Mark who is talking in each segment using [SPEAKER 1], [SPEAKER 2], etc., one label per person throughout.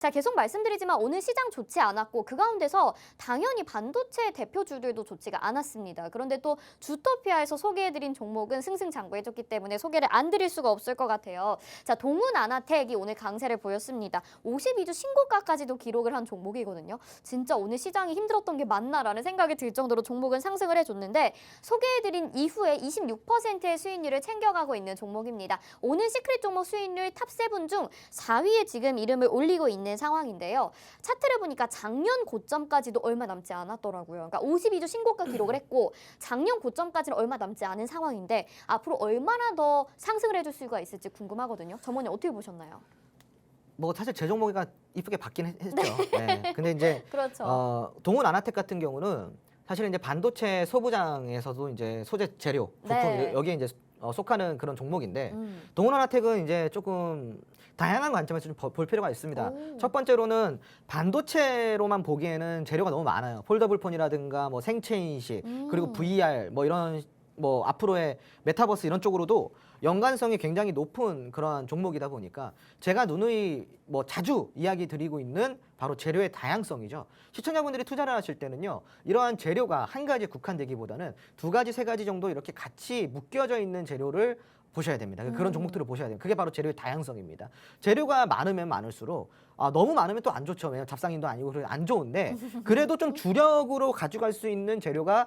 [SPEAKER 1] 자, 계속 말씀드리지만 오늘 시장 좋지 않았고 그 가운데서 당연히 반도체 대표주들도 좋지가 않았습니다. 그런데 또 주토피아에서 소개해드린 종목은 승승장구해줬기 때문에 소개를 안 드릴 수가 없을 것 같아요. 자, 동훈아나텍이 오늘 강세를 보였습니다. 52주 신고가까지도 기록을 한 종목이거든요. 진짜 오늘 시장이 힘들었던 게 맞나라는 생각이 들 정도로 종목은 상승을 해줬는데 소개해드린 이후에 26%의 수익률을 챙겨가고 있는 종목입니다. 오늘 시크릿 종목 수익률 탑7 중 4위에 지금 이름을 올리고 있는 상황인데요. 차트를 보니까 작년 고점까지도 얼마 남지 않았더라고요. 그러니까 52주 신고가 기록을 했고 작년 고점까지는 얼마 남지 않은 상황인데 앞으로 얼마나 더 상승을 해줄 수가 있을지 궁금하거든요. 점원님 어떻게 보셨나요?
[SPEAKER 2] 뭐 사실 제 종목이가 이쁘게 받긴 했죠. 네. 근데 이제
[SPEAKER 1] 그렇죠.
[SPEAKER 2] 동훈아나텍 같은 경우는 사실 이제 반도체 소부장에서도 이제 소재 재료 부품
[SPEAKER 1] 네.
[SPEAKER 2] 여기에 이제 속하는 그런 종목인데 동훈아나텍은 이제 조금 다양한 관점에서 좀 볼 필요가 있습니다.
[SPEAKER 1] 오.
[SPEAKER 2] 첫 번째로는 반도체로만 보기에는 재료가 너무 많아요. 폴더블 폰이라든가 뭐 생체 인식 그리고 VR 뭐 이런 뭐 앞으로의 메타버스 이런 쪽으로도 연관성이 굉장히 높은 그러한 종목이다 보니까 제가 누누이 뭐 자주 이야기 드리고 있는 바로 재료의 다양성이죠. 시청자분들이 투자를 하실 때는요, 이러한 재료가 한 가지에 국한되기보다는 두 가지, 세 가지 정도 이렇게 같이 묶여져 있는 재료를 보셔야 됩니다. 그런 종목들을 보셔야 돼요. 그게 바로 재료의 다양성입니다. 재료가 많으면 많을수록 너무 많으면 또 안 좋죠. 왜냐면 잡상인도 아니고 그래서 안 좋은데 그래도 좀 주력으로 가져갈 수 있는 재료가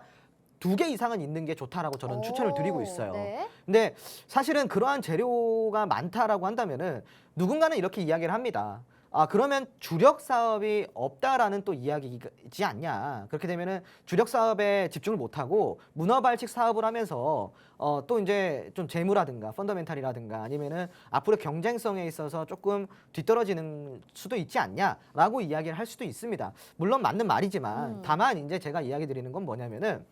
[SPEAKER 2] 2개 이상은 있는 게 좋다라고 저는 추천을 드리고 있어요.
[SPEAKER 1] 네.
[SPEAKER 2] 근데 사실은 그러한 재료가 많다라고 한다면은 누군가는 이렇게 이야기를 합니다. 그러면 주력 사업이 없다라는 또 이야기이지 않냐. 그렇게 되면은 주력 사업에 집중을 못하고 문어발식 사업을 하면서 또 이제 좀 재무라든가 펀더멘탈이라든가 아니면은 앞으로 경쟁성에 있어서 조금 뒤떨어지는 수도 있지 않냐라고 이야기를 할 수도 있습니다. 물론 맞는 말이지만 다만 이제 제가 이야기 드리는 건 뭐냐면은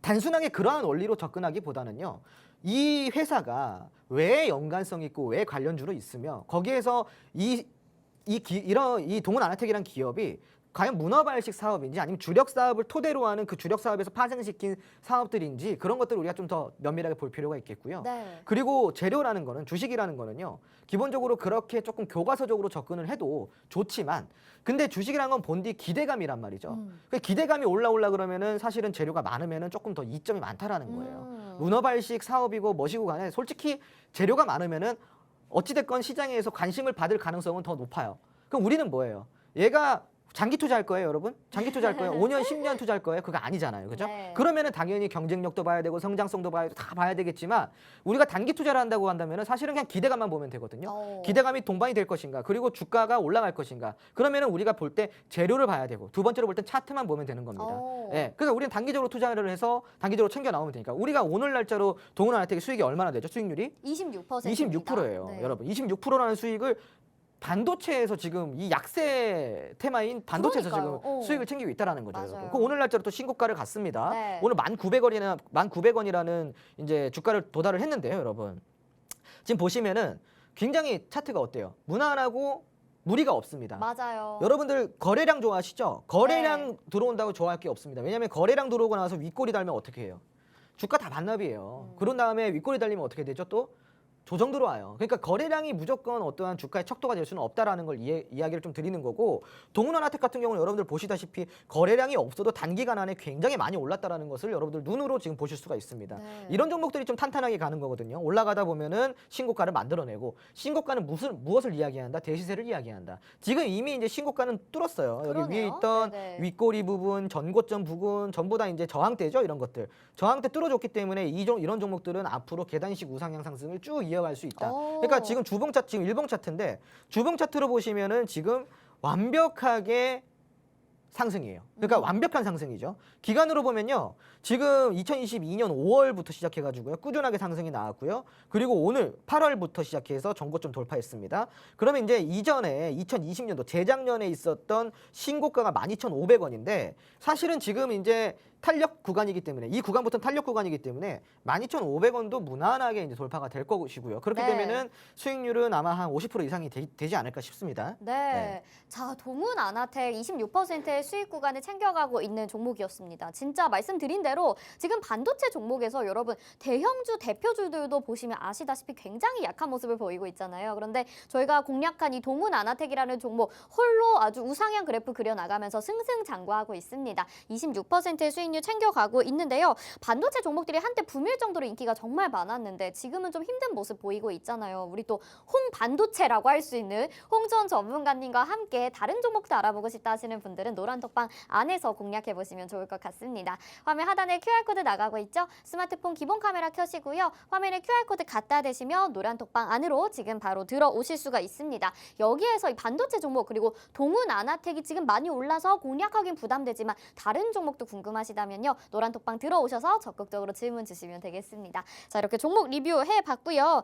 [SPEAKER 2] 단순하게 그러한 원리로 접근하기보다는요. 이 회사가 왜 연관성 있고 왜 관련주로 있으며 거기에서 이 동훈아나텍이라는 기업이 과연 문어발식 사업인지 아니면 주력 사업을 토대로 하는 그 주력 사업에서 파생시킨 사업들인지 그런 것들을 우리가 좀 더 면밀하게 볼 필요가 있겠고요.
[SPEAKER 1] 네.
[SPEAKER 2] 그리고 재료라는 거는 주식이라는 거는요. 기본적으로 그렇게 조금 교과서적으로 접근을 해도 좋지만 근데 주식이라는 건 본디 기대감이란 말이죠. 그 기대감이 올라오려 그러면은 사실은 재료가 많으면은 조금 더 이점이 많다라는 거예요. 문어발식 사업이고 뭐시고 간에 솔직히 재료가 많으면은 어찌됐건 시장에서 관심을 받을 가능성은 더 높아요. 그럼 우리는 뭐예요? 얘가 장기 투자할 거예요, 여러분? 장기 투자할 거예요? 5년, 10년 투자할 거예요? 그거 아니잖아요. 그죠?
[SPEAKER 1] 네.
[SPEAKER 2] 그러면은 당연히 경쟁력도 봐야 되고 성장성도 봐야 되고 다 봐야 되겠지만 우리가 단기 투자를 한다고 한다면은 사실은 그냥 기대감만 보면 되거든요. 기대감이 동반이 될 것인가? 그리고 주가가 올라갈 것인가? 그러면은 우리가 볼 때 재료를 봐야 되고 두 번째로 볼 때 차트만 보면 되는 겁니다. 예. 그래서 우리는 단기적으로 투자를 해서 단기적으로 챙겨 나오면 되니까 우리가 오늘 날짜로 동훈아나텍 수익이 얼마나 되죠? 수익률이?
[SPEAKER 1] 26%입니다.
[SPEAKER 2] 26%예요.
[SPEAKER 1] 네.
[SPEAKER 2] 여러분. 26%라는 수익을 반도체에서 지금 이 약세 테마인 반도체에서
[SPEAKER 1] 그러니까요.
[SPEAKER 2] 지금 수익을 챙기고 있다라는 거죠.
[SPEAKER 1] 맞아요.
[SPEAKER 2] 여러분. 그 오늘 날짜로 또 신고가를 갔습니다.
[SPEAKER 1] 네.
[SPEAKER 2] 오늘 1,900원이라는 이제 주가를 도달을 했는데요, 여러분. 지금 보시면은 굉장히 차트가 어때요? 무난하고 무리가 없습니다.
[SPEAKER 1] 맞아요.
[SPEAKER 2] 여러분들 거래량 좋아하시죠? 거래량 들어온다고 좋아할 게 없습니다. 왜냐하면 거래량 들어오고 나서 윗꼬리 달면 어떻게 해요? 주가 다 반납이에요. 그런 다음에 윗꼬리 달리면 어떻게 되죠? 또 조정 들어와요. 그러니까 거래량이 무조건 어떠한 주가의 척도가 될 수는 없다라는 걸 이야기를 좀 드리는 거고 동훈아나텍 같은 경우는 여러분들 보시다시피 거래량이 없어도 단기간 안에 굉장히 많이 올랐다라는 것을 여러분들 눈으로 지금 보실 수가 있습니다.
[SPEAKER 1] 네.
[SPEAKER 2] 이런 종목들이 좀 탄탄하게 가는 거거든요. 올라가다 보면은 신고가를 만들어내고 신고가는 무엇을 이야기한다? 대시세를 이야기한다. 지금 이미 이제 신고가는 뚫었어요. 여기
[SPEAKER 1] 그러네요.
[SPEAKER 2] 위에 있던
[SPEAKER 1] 네네.
[SPEAKER 2] 윗꼬리 부분, 전고점 부분 전부 다 이제 저항대죠. 이런 것들. 저항대 뚫어줬기 때문에 이런 종목들은 앞으로 계단식 우상향 상승을 쭉 이어갈 수 있다. 그러니까 지금 주봉 차트, 지금 일봉 차트인데 주봉 차트로 보시면은 지금 완벽하게 상승이에요. 그러니까 완벽한 상승이죠. 기간으로 보면요. 지금 2022년 5월부터 시작해가지고요. 꾸준하게 상승이 나왔고요. 그리고 오늘 8월부터 시작해서 전고점 돌파했습니다. 그러면 이제 이전에 2020년도 재작년에 있었던 신고가가 12,500원인데 사실은 지금 이제 탄력 구간이기 때문에 이 구간부터는 탄력 구간이기 때문에 12,500원도 무난하게 이제 돌파가 될 것이고요. 그렇게
[SPEAKER 1] 네.
[SPEAKER 2] 되면은 수익률은 아마 한 50% 이상이 되지 않을까 싶습니다.
[SPEAKER 1] 네. 자, 동훈 아나텍 26%의 수익 구간을 챙겨가고 있는 종목이었습니다. 진짜 말씀드린 대로 지금 반도체 종목에서 여러분 대형주 대표주들도 보시면 아시다시피 굉장히 약한 모습을 보이고 있잖아요. 그런데 저희가 공략한 이 동훈 아나텍이라는 종목 홀로 아주 우상향 그래프 그려나가면서 승승장구하고 있습니다. 26%의 수익률 챙겨가고 있는데요. 반도체 종목들이 한때 붐일 정도로 인기가 정말 많았는데 지금은 좀 힘든 모습 보이고 있잖아요. 우리 또 홍반도체라고 할 수 있는 홍전 전문가님과 함께 다른 종목도 알아보고 싶다 하시는 분들은 노란톡방 안에서 공략해 보시면 좋을 것 같습니다. 화면 하단에 QR코드 나가고 있죠? 스마트폰 기본 카메라 켜시고요. 화면에 QR코드 갖다 대시면 노란톡방 안으로 지금 바로 들어오실 수가 있습니다. 여기에서 이 반도체 종목 그리고 동훈 아나텍이 지금 많이 올라서 공략하긴 부담되지만 다른 종목도 궁금하시다면요. 노란톡방 들어오셔서 적극적으로 질문 주시면 되겠습니다. 자, 이렇게 종목 리뷰해 봤고요.